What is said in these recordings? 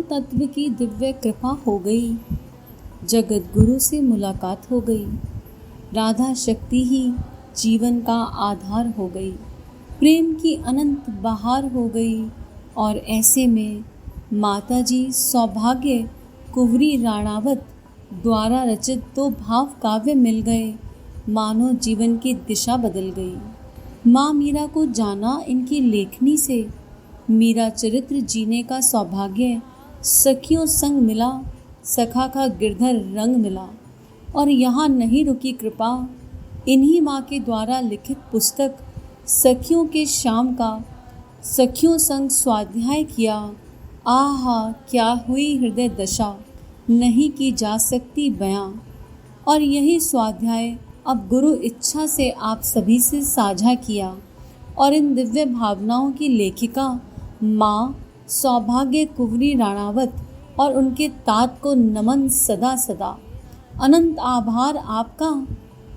तत्व की दिव्य कृपा हो गई। जगत गुरु से मुलाकात हो गई। राधा शक्ति ही जीवन का आधार हो गई। प्रेम की अनंत बहार हो गई। और ऐसे में माताजी सौभाग्य कुंवरी राणावत द्वारा रचित दो भाव काव्य मिल गए। मानो जीवन की दिशा बदल गई। माँ मीरा को जाना इनकी लेखनी से। मीरा चरित्र जीने का सौभाग्य सखियों संग मिला। सखा का गिरधर रंग मिला। और यहाँ नहीं रुकी कृपा। इन्हीं माँ के द्वारा लिखित पुस्तक सखियों के श्याम का सखियों संग स्वाध्याय किया। आहा क्या हुई हृदय दशा, नहीं की जा सकती बयां। और यही स्वाध्याय अब गुरु इच्छा से आप सभी से साझा किया। और इन दिव्य भावनाओं की लेखिका माँ सौभाग्य कुंवरी राणावत और उनके तात को नमन सदा सदा। अनंत आभार आपका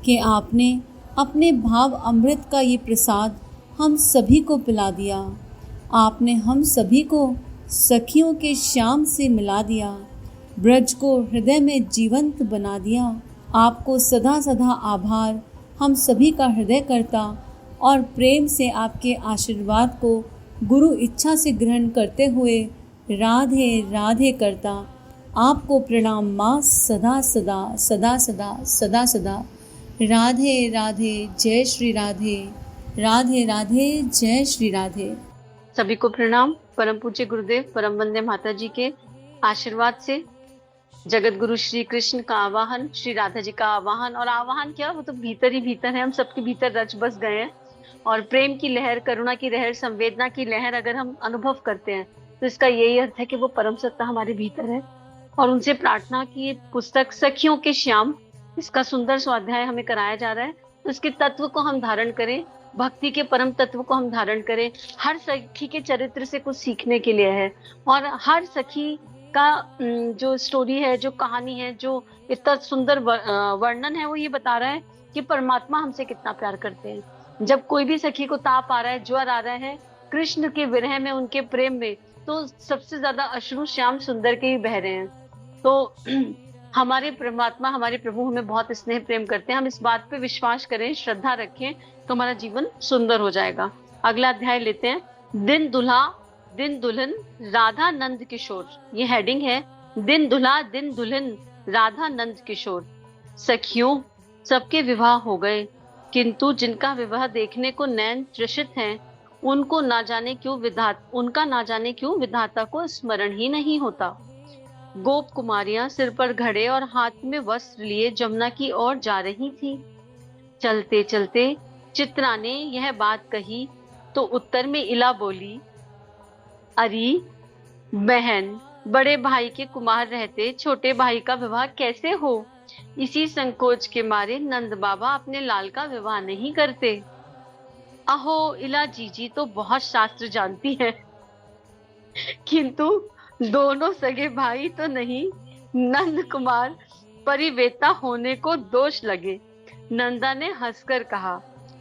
कि आपने अपने भाव अमृत का ये प्रसाद हम सभी को पिला दिया। आपने हम सभी को सखियों के श्याम से मिला दिया। ब्रज को हृदय में जीवंत बना दिया। आपको सदा सदा आभार हम सभी का हृदय करता और प्रेम से आपके आशीर्वाद को गुरु इच्छा से ग्रहण करते हुए राधे राधे करता। आपको प्रणाम माँ सदा सदा सदा सदा सदा सदा। राधे राधे जय श्री राधे। राधे राधे जय श्री राधे। सभी को प्रणाम। परम पूज्य गुरुदेव परम वंदे माता जी के आशीर्वाद से जगत गुरु श्री कृष्ण का आवाहन, श्री राधा जी का आवाहन, और आवाहन क्या, वो तो भीतर ही भीतर है, हम सबके भीतर रच बस गए हैं। और प्रेम की लहर, करुणा की लहर, संवेदना की लहर अगर हम अनुभव करते हैं तो इसका यही अर्थ है कि वो परम सत्ता हमारे भीतर है। और उनसे प्रार्थना की पुस्तक सखियों के श्याम, इसका सुंदर स्वाध्याय हमें कराया जा रहा है। तो इसके तत्व को हम धारण करें, भक्ति के परम तत्व को हम धारण करें। हर सखी के चरित्र से कुछ सीखने के लिए है। और हर सखी का जो स्टोरी है, जो कहानी है, जो इतना सुंदर वर्णन है, वो ये बता रहा है कि परमात्मा हमसे कितना प्यार करते हैं। जब कोई भी सखी को ताप आ रहा है, ज्वर आ रहा है कृष्ण के विरह में, उनके प्रेम में, तो सबसे ज्यादा अश्रु श्याम सुंदर के ही बह रहे हैं। तो हमारे परमात्मा, हमारे प्रभु हमें बहुत स्नेह प्रेम करते हैं। हम इस बात पे विश्वास करें, श्रद्धा रखें, तो हमारा जीवन सुंदर हो जाएगा। अगला अध्याय लेते हैं। दिन दुल्हा दिन दुल्हन राधा नंद किशोर, ये हेडिंग है। दिन दुल्हा दिन दुल्हन राधा नंद किशोर। सखियों, सबके विवाह हो गए, किंतु जिनका विवाह देखने को नैन त्रसित हैं, उनका ना जाने क्यों विधाता को स्मरण ही नहीं होता। गोप कुमारियां सिर पर घड़े और हाथ में वस्त्र लिए जमुना की ओर जा रही थी। चलते चलते चित्रा ने यह बात कही तो उत्तर में इला बोली, अरे बहन, बड़े भाई के कुमार रहते छोटे भाई का विवाह कैसे हो? इसी संकोच के मारे नंद बाबा अपने लाल का विवाह नहीं करते। अहो, इला जीजी तो बहुत शास्त्र जानती है, किंतु दोनों सगे भाई तो नहीं। नंद कुमार परिवेता होने को दोष लगे। नंदा ने हंसकर कहा,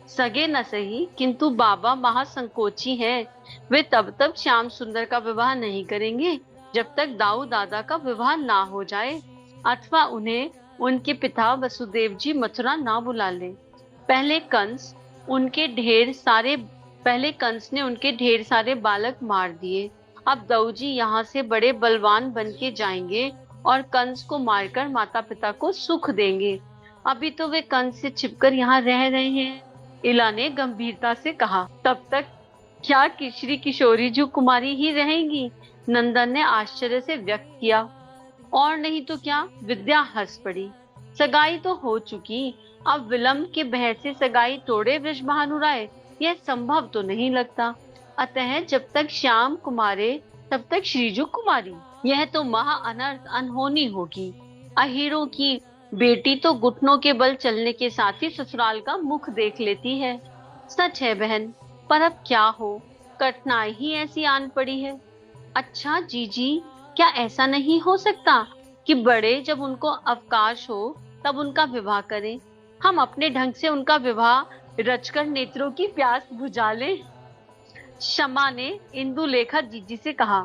सगे न सही, किंतु बाबा महासंकोची हैं। वे तब तक श्याम सुंदर का विवाह नहीं करेंगे जब तक दाऊ दादा का विवाह ना हो जाए, अथवा उन्हें उनके पिता वसुदेव जी मथुरा ना बुला ले। पहले कंस ने उनके ढेर सारे बालक मार दिए। अब दाऊ जी यहाँ से बड़े बलवान बन के जाएंगे और कंस को मारकर माता पिता को सुख देंगे। अभी तो वे कंस से छिपकर यहाँ रह रहे हैं। इला ने गंभीरता से कहा, तब तक क्या श्री किशोरी जी कुमारी ही रहेंगी? नंदन ने आश्चर्य से व्यक्त किया। और नहीं तो क्या, विद्या हंस पड़ी। सगाई तो हो चुकी, अब विलंब के बहस से सगाई तोड़े वृषभानुराय, यह संभव तो नहीं लगता। अतः जब तक श्याम कुमारे तब तक श्रीजू कुमारी, यह तो महा अनर्थ अनहोनी होगी। अहीरों की बेटी तो घुटनों के बल चलने के साथ ही ससुराल का मुख देख लेती है। सच है बहन, पर अब क्या हो, कठिनाई ही ऐसी आन पड़ी है। अच्छा जीजी, क्या ऐसा नहीं हो सकता कि बड़े जब उनको अवकाश हो तब उनका विवाह करें? हम अपने ढंग से उनका विवाह रचकर नेत्रों की प्यास बुझा लें। शमा ने इंदुलेखा जीजी से कहा,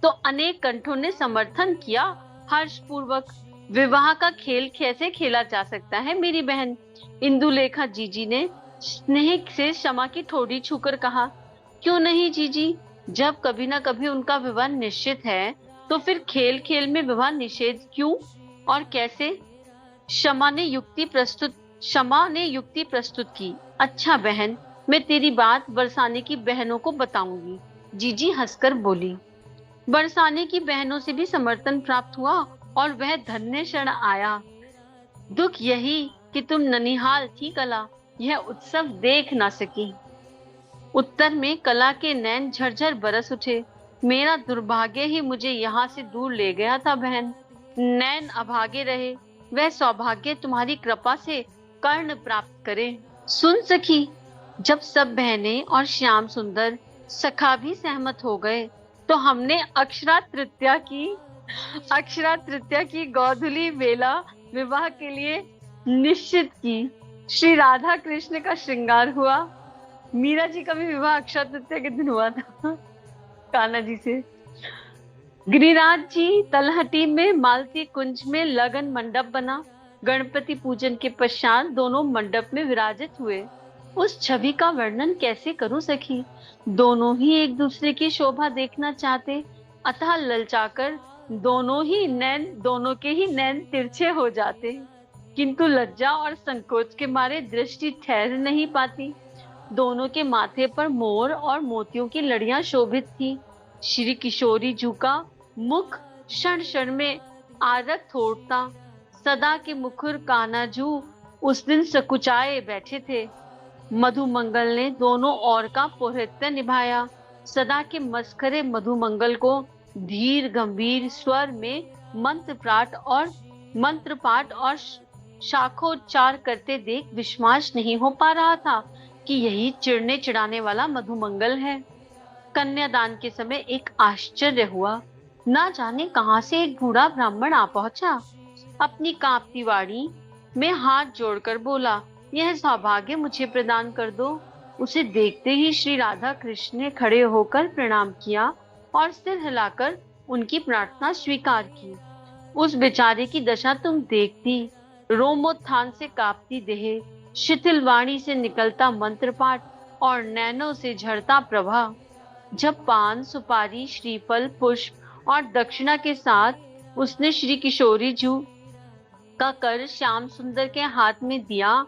तो अनेक कंठों ने समर्थन किया हर्ष पूर्वक। विवाह का खेल कैसे खेला जा सकता है मेरी बहन? इंदुलेखा जीजी ने स्नेह से क्षमा की ठोड़ी छूकर कहा। क्यों नहीं जीजी, जब कभी ना कभी उनका विवाह निश्चित है तो फिर खेल खेल में विवाह निषेध क्यों और कैसे? क्षमा ने युक्ति प्रस्तुत की। अच्छा बहन, मैं तेरी बात बरसाने की बहनों को बताऊंगी, जीजी हंसकर बोली। बरसाने की बहनों से भी समर्थन प्राप्त हुआ और वह धन्य क्षण आया। दुख यही कि तुम ननिहाल थी कला, यह उत्सव देख ना सकी। उत्तर में कला के नैन झरझर बरस उठे। मेरा दुर्भाग्य ही मुझे यहाँ से दूर ले गया था बहन। नैन अभागे रहे, वह सौभाग्य तुम्हारी कृपा से कर्ण प्राप्त करे। सुन सखी, जब सब बहनें और श्याम सुंदर सखा भी सहमत हो गए तो हमने अक्षरा तृतीया की गोधूली बेला विवाह के लिए निश्चित की। श्री राधा कृष्ण का श्रृंगार हुआ। मीरा जी का भी विवाह अक्षय तृतीया के दिन हुआ था कान्हा जी से। गिरिराज जी तलहटी में मालती कुंज में लगन मंडप बना। गणपति पूजन के पश्चात दोनों मंडप में विराजित हुए। उस छवि का वर्णन कैसे करूं सखी? दोनों ही एक दूसरे की शोभा देखना चाहते, अतः ललचाकर दोनों के ही नैन तिरछे हो जाते, किंतु लज्जा और संकोच के मारे दृष्टि ठहर नहीं पाती। दोनों के माथे पर मोर और मोतियों की लड़ियां शोभित थी। श्री किशोरी जू का मुख क्षण क्षण में आरक्त होता। सदा के मुखर कान्हाजू उस दिन सकुचाए बैठे थे। मधुमंगल ने दोनों ओर का पौरोहित्य निभाया। सदा के मस्खरे मधुमंगल को धीर गंभीर स्वर में मंत्र पाठ और शाखोच्चार करते देख विश्वास नहीं हो पा रहा था कि यही चिढ़ने चिढ़ाने वाला मधुमंगल है। कन्यादान के समय एक आश्चर्य हुआ। ना जाने कहां से एक बूढ़ा ब्राह्मण आ पहुंचा। अपनी कांपती वाणी में हाथ जोड़कर बोला, यह सौभाग्य मुझे प्रदान कर दो। उसे देखते ही श्री राधा कृष्ण ने खड़े होकर प्रणाम किया और सिर हिलाकर उनकी प्रार्थना स्वीकार की। उस बेचारे की दशा तुम देखती, रोमोत्थान से कांपती देह, शिथिल वाणी से निकलता मंत्र पाठ और नैनों से झरता प्रभा। जब पान सुपारी श्रीफल पुष्प और दक्षिणा के साथ उसने श्री किशोरी जू का कर श्याम सुंदर के हाथ में दिया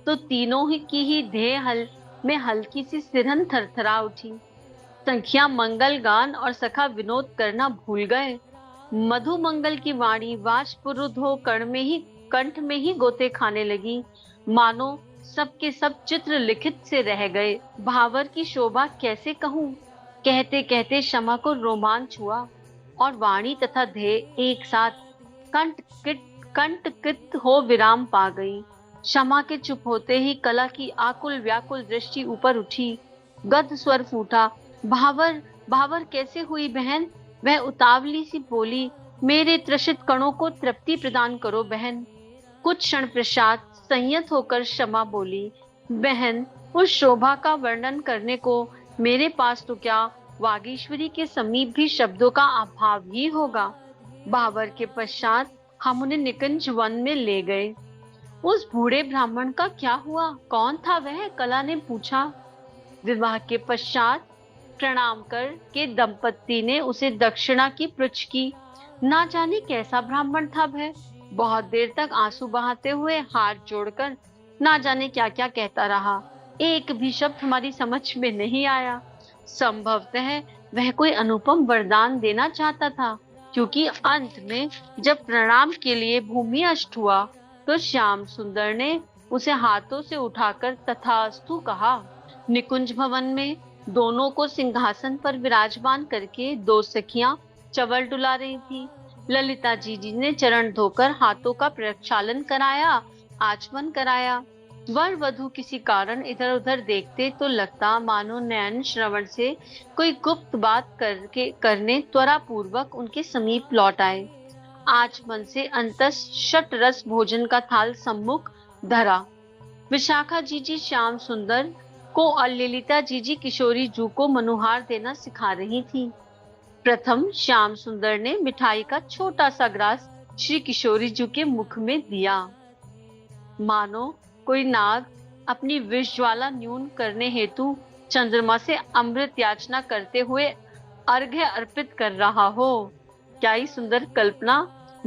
तो तीनों की ही देह में हल्की सी सिरहन थरथरा उठी। संख्या मंगल गान और सखा विनोद करना भूल गए। मधुमंगल की वाणी वाष्परुद्ध हो कंठ में ही गोते खाने लगी, मानो सबके सब चित्र लिखित से रह गए। भावर की शोभा कैसे कहूँ? कहते कहते क्षमा को रोमांच हुआ और वाणी तथा ध्येय एक साथ कंटकित हो विराम पा गई। क्षमा के चुप होते ही कला की आकुल व्याकुल दृष्टि ऊपर उठी। गद स्वर फूटा, भावर कैसे हुई बहन? वह उतावली सी बोली, मेरे त्रसित कणों को तृप्ति प्रदान करो बहन। कुछ क्षण पश्चात संयत होकर क्षमा बोली, बहन उस शोभा का वर्णन करने को मेरे पास तो क्या वागीश्वरी के समीप भी शब्दों का अभाव ही होगा। भावर के पश्चात हम उन्हें निकुंज वन में ले गए। उस बूढ़े ब्राह्मण का क्या हुआ? कौन था वह? कला ने पूछा। विवाह के पश्चात प्रणाम कर के दंपति ने उसे दक्षिणा की पृच्छ की। ना जाने कैसा ब्राह्मण था वह। बहुत देर तक आंसू बहाते हुए हाथ जोड़कर ना जाने क्या क्या कहता रहा। एक भी शब्द हमारी समझ में नहीं आया। संभवतः वह कोई अनुपम वरदान देना चाहता था, क्योंकि अंत में जब प्रणाम के लिए भूमि अष्ट हुआ तो श्याम सुंदर ने उसे हाथों से उठाकर तथास्तु कहा। निकुंज भवन में दोनों को सिंहासन पर विराजमान करके दो सखियां चवल डुला रही थी। ललिता जी ने चरण धोकर हाथों का प्रक्षालन कराया, आचमन कराया। वर वधू किसी कारण इधर उधर देखते तो लगता मानो नयन श्रवण से कोई गुप्त बात करने त्वरा पूर्वक उनके समीप लौट आए। आचमन से अंतस षट रस भोजन का थाल सम्मुख धरा। विशाखा जी श्याम सुंदर को और ललिता जी किशोरी जू को मनुहार देना सिखा रही थी। प्रथम श्याम सुंदर ने मिठाई का छोटा सा ग्रास श्री किशोरी जी के मुख में दिया। मानो कोई नाग अपनी विष ज्वाला न्यून करने हेतु चंद्रमा से अमृत याचना करते हुए अर्घ्य अर्पित कर रहा हो। क्या ही सुंदर कल्पना।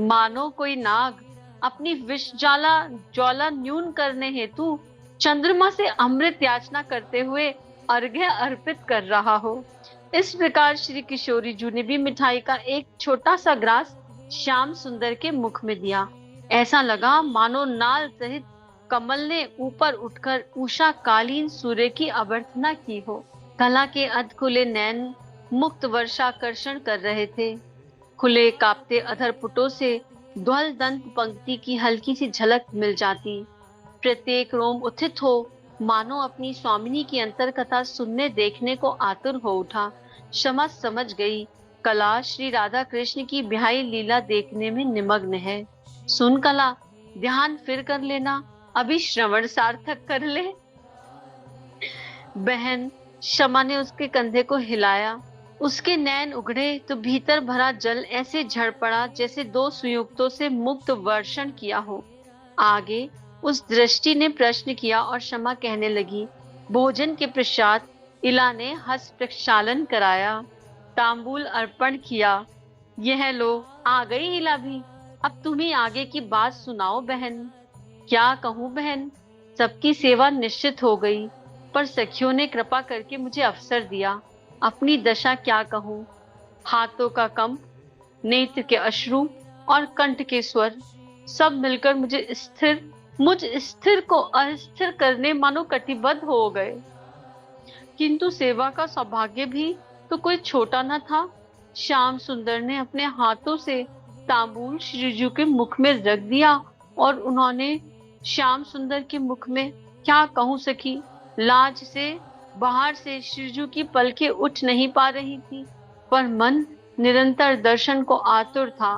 मानो कोई नाग अपनी विष ज्वाला न्यून करने हेतु चंद्रमा से अमृत याचना करते हुए अर्घ्य अर्पित कर रहा हो। इस प्रकार श्री किशोरी जी ने भी मिठाई का एक छोटा सा ग्रास श्याम सुंदर के मुख में दिया। ऐसा लगा मानो नाल सहित कमल ने ऊपर उठकर उषा कालीन सूर्य की अभ्यर्थना की हो। कला के अध खुले नैन मुक्त वर्षाकर्षण कर रहे थे। खुले कांपते अधर पुटों से ध्वल दंत पंक्ति की हल्की सी झलक मिल जाती। प्रत्येक रोम उत्थित हो मानो अपनी स्वामिनी की अंतर कथा सुनने देखने को आतुर हो उठा। क्षमा समझ गई कला श्री राधा कृष्ण की ब्याही लीला देखने में निमग्न है। सुन कला, ध्यान फिर कर लेना, अभी श्रवण सार्थक कर ले। बहन क्षमा ने उसके कंधे को हिलाया। उसके नैन उघड़े तो भीतर भरा जल ऐसे झड़ पड़ा जैसे दो संयुक्तों से मुक्त वर्षण किया हो। आगे उस दृष्टि ने प्रश्न किया और क्षमा कहने लगी। भोजन के पश्चात इला ने हस्त प्रक्षालन कराया, तांबूल अर्पण किया। यह लो, आ गई इला भी। अब तुम्ही आगे की बात सुनाओ बहन। क्या कहूँ बहन, सबकी सेवा निश्चित हो गई, पर सखियों ने कृपा करके मुझे अवसर दिया। अपनी दशा क्या कहूँ। हाथों का कंप, नेत्र के अश्रु और कंठ के स्वर सब मिलकर मुझ स्थिर को अस्थिर करने मानो कटिबद्ध हो गए। किंतु सेवा का सौभाग्य भी तो कोई छोटा न था। श्याम सुंदर ने अपने हाथों से तांबूल श्रीजू के मुख में रख दिया और उन्होंने श्याम सुंदर के मुख में, क्या कहूँ सखी, लाज से बाहर से श्रीजू की पलकें उठ नहीं पा रही थी, पर मन निरंतर दर्शन को आतुर था।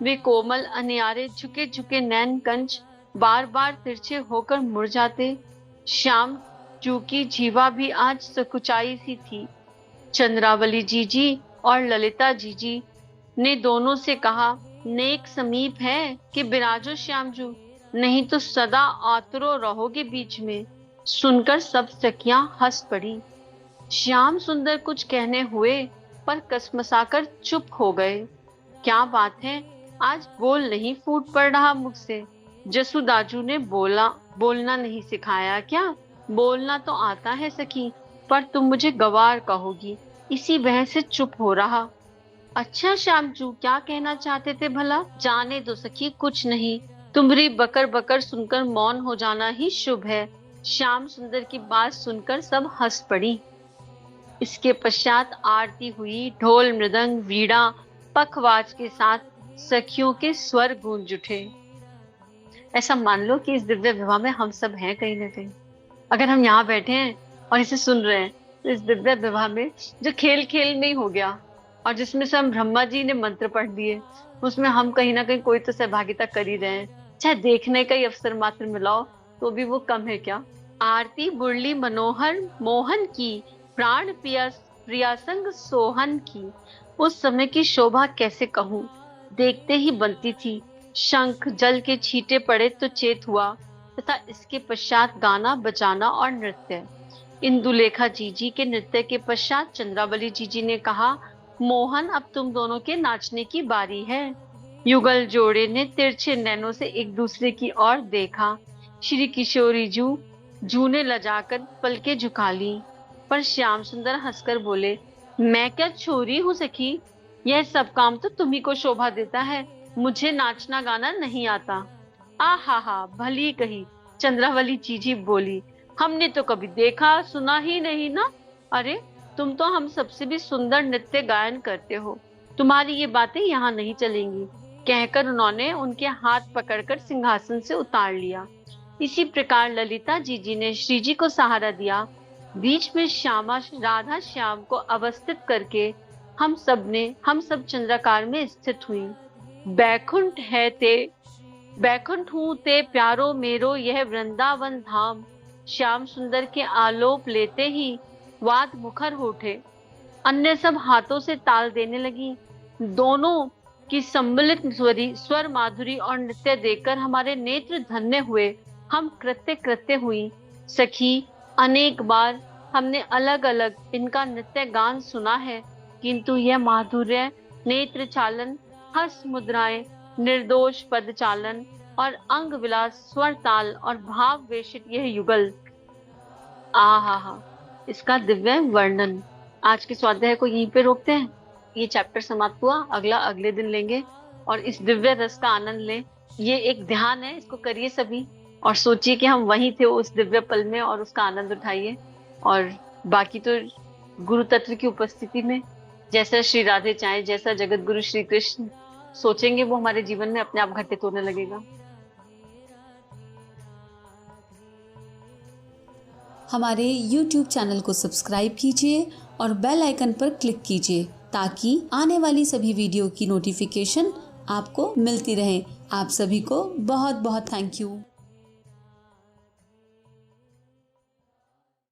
वे कोमल अनियारे झुके झुके नैन कंच बार बार तिरछे होकर मुड़ जाते। श्याम जू की जीवा भी आज सकुचाई सी थी। चंद्रावली जीजी और ललिता जीजी ने दोनों से कहा, नेक समीप है कि बिराजो श्यामजू, नहीं तो सदा आतुरो रहोगे बीच में। सुनकर सब सखियां हंस पड़ी। श्याम सुंदर कुछ कहने हुए पर कसमसाकर चुप हो गए। क्या बात है, आज बोल नहीं फूट पड़ रहा मुख से। जसुदाजू ने बोलना नहीं सिखाया क्या? बोलना तो आता है सखी, पर तुम मुझे गवार कहोगी, इसी वजह से चुप हो रहा। अच्छा श्यामजू, क्या कहना चाहते थे भला? जाने दो सखी, कुछ नहीं। तुम्हारी बकर बकर सुनकर मौन हो जाना ही शुभ है। श्याम सुंदर की बात सुनकर सब हंस पड़ी। इसके पश्चात आरती हुई। ढोल मृदंग वीणा पखवाज के साथ सखियों के स्वर गूंज उठे। ऐसा मान लो कि इस दिव्य विवाह में हम सब हैं कहीं ना कहीं। अगर हम यहाँ बैठे हैं और इसे सुन रहे हैं, तो इस दिव्य विवाह में जो खेल खेल में ही हो गया और जिसमें से हम ब्रह्मा जी ने मंत्र पढ़ दिए, उसमें हम कहीं ना कहीं कोई तो सहभागिता कर ही रहे हैं। चाहे देखने का ही अवसर मात्र मिलाओ तो भी वो कम है क्या। आरती बुरली मनोहर मोहन की, प्राण प्रिया संग सोहन की। उस समय की शोभा कैसे कहूँ, देखते ही बनती थी। शंख जल के छींटे पड़े तो चेत हुआ, तथा इसके पश्चात गाना बजाना और नृत्य। इंदुलेखा जीजी के नृत्य के पश्चात चंद्रावली जीजी ने कहा, मोहन अब तुम दोनों के नाचने की बारी है। युगल जोड़े ने तिरछे नैनों से एक दूसरे की ओर देखा। श्री किशोरी जू ने लजाकर पलके झुका ली, पर श्याम सुंदर हंसकर बोले, मैं क्या छोरी हूँ सखी, यह सब काम तो तुम्ही को शोभा देता है, मुझे नाचना गाना नहीं आता। आहा, भली कही, चंद्रावली जीजी बोली, हमने तो कभी देखा सुना ही नहीं ना। अरे तुम तो हम सबसे भी सुंदर नृत्य गायन करते हो, तुम्हारी ये बातें यहाँ नहीं चलेंगी। कहकर उन्होंने उनके हाथ पकड़कर सिंहासन से उतार लिया। इसी प्रकार ललिता जीजी ने श्रीजी को सहारा दिया। बीच में श्यामा राधा श्याम को अवस्थित करके हम सब चंद्राकार में स्थित हुई। बैकुंठ हूँ ते प्यारो मेरो यह वृंदावन धाम। श्याम सुंदर के आलोप लेते ही वाद मुखर उठे। अन्य सब हाथों से ताल देने लगी। दोनों की सम्मिलित स्वर माधुरी और नृत्य देखकर हमारे नेत्र धन्य हुए। हम कृत्य कृत्य हुई। सखी, अनेक बार हमने अलग अलग इनका नृत्य गान सुना है, किंतु यह माधुर्य, नेत्र चालन, हस मुद्राएं, निर्दोष पद चालन और अंग विलास, स्वर ताल और भाव वेशित यह युगल, आहा, इसका दिव्य वर्णन। आज के स्वाध्याय को यहीं पे रोकते हैं। ये चैप्टर समाप्त हुआ, अगला अगले दिन लेंगे और इस दिव्य रस का आनंद लें। ये एक ध्यान है, इसको करिए सभी और सोचिए कि हम वहीं थे उस दिव्य पल में और उसका आनंद उठाइए। और बाकी तो गुरु तत्व की उपस्थिति में जैसा श्री राधे चाहे, जैसा जगत गुरु श्री कृष्ण सोचेंगे, वो हमारे जीवन में अपने आप घटित होने लगेगा। हमारे YouTube चैनल को सब्सक्राइब कीजिए और बेल आइकन पर क्लिक कीजिए ताकि आने वाली सभी वीडियो की नोटिफिकेशन आपको मिलती रहे। आप सभी को बहुत बहुत थैंक यू।